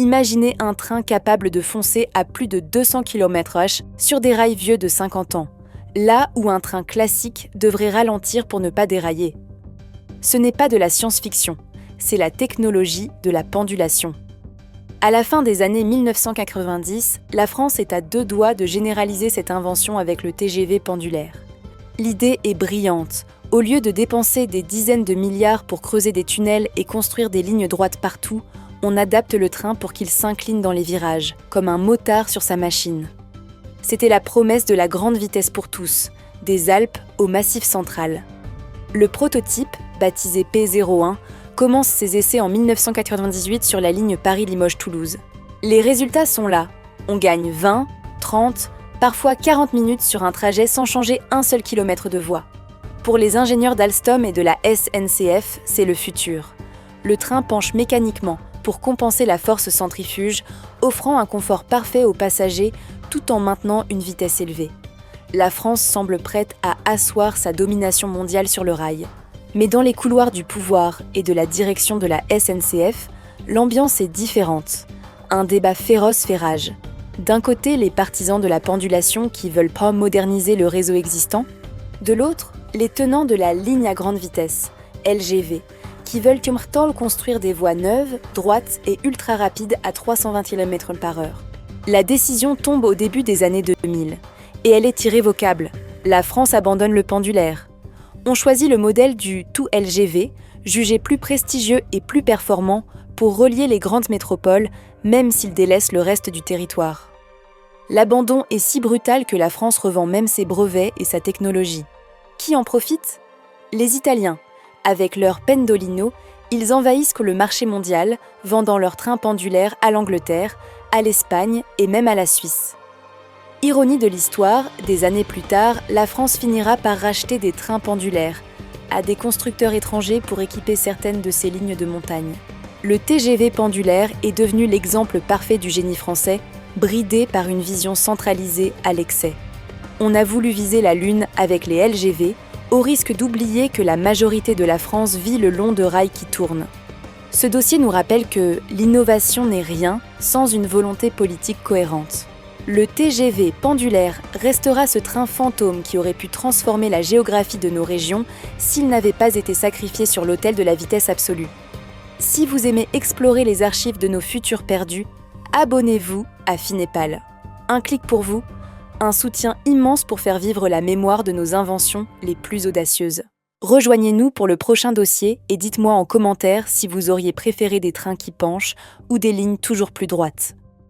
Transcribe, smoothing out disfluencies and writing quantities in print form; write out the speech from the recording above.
Imaginez un train capable de foncer à plus de 200 km/h sur des rails vieux de 50 ans, là où un train classique devrait ralentir pour ne pas dérailler. Ce n'est pas de la science-fiction, c'est la technologie de la pendulation. À la fin des années 1990, la France est à 2 doigts de généraliser cette invention avec le TGV pendulaire. L'idée est brillante. Au lieu de dépenser des dizaines de milliards pour creuser des tunnels et construire des lignes droites partout, on adapte le train pour qu'il s'incline dans les virages, comme un motard sur sa machine. C'était la promesse de la grande vitesse pour tous, des Alpes au Massif central. Le prototype, baptisé P01, commence ses essais en 1998 sur la ligne Paris-Limoges-Toulouse. Les résultats sont là. On gagne 20, 30, parfois 40 minutes sur un trajet sans changer un seul kilomètre de voie. Pour les ingénieurs d'Alstom et de la SNCF, c'est le futur. Le train penche mécaniquement pour compenser la force centrifuge, offrant un confort parfait aux passagers tout en maintenant une vitesse élevée. La France semble prête à asseoir sa domination mondiale sur le rail. Mais dans les couloirs du pouvoir et de la direction de la SNCF, l'ambiance est différente. Un débat féroce fait rage. D'un côté, les partisans de la pendulation qui veulent pas moderniser le réseau existant. De l'autre, les tenants de la ligne à grande vitesse, LGV, qui veulent construire des voies neuves, droites et ultra rapides à 320 km/h. La décision tombe au début des années 2000, et elle est irrévocable. La France abandonne le pendulaire. On choisit le modèle du tout LGV, jugé plus prestigieux et plus performant pour relier les grandes métropoles, même s'il délaisse le reste du territoire. L'abandon est si brutal que la France revend même ses brevets et sa technologie. Qui en profite ? Les Italiens. Avec leur Pendolino, ils envahissent le marché mondial, vendant leurs trains pendulaires à l'Angleterre, à l'Espagne et même à la Suisse. Ironie de l'histoire, des années plus tard, la France finira par racheter des trains pendulaires à des constructeurs étrangers pour équiper certaines de ses lignes de montagne. Le TGV pendulaire est devenu l'exemple parfait du génie français, bridé par une vision centralisée à l'excès. On a voulu viser la Lune avec les LGV, au risque d'oublier que la majorité de la France vit le long de rails qui tournent. Ce dossier nous rappelle que l'innovation n'est rien sans une volonté politique cohérente. Le TGV pendulaire restera ce train fantôme qui aurait pu transformer la géographie de nos régions s'il n'avait pas été sacrifié sur l'autel de la vitesse absolue. Si vous aimez explorer les archives de nos futurs perdus, abonnez-vous à Finépal. Un clic pour vous, un soutien immense pour faire vivre la mémoire de nos inventions les plus audacieuses. Rejoignez-nous pour le prochain dossier et dites-moi en commentaire si vous auriez préféré des trains qui penchent ou des lignes toujours plus droites.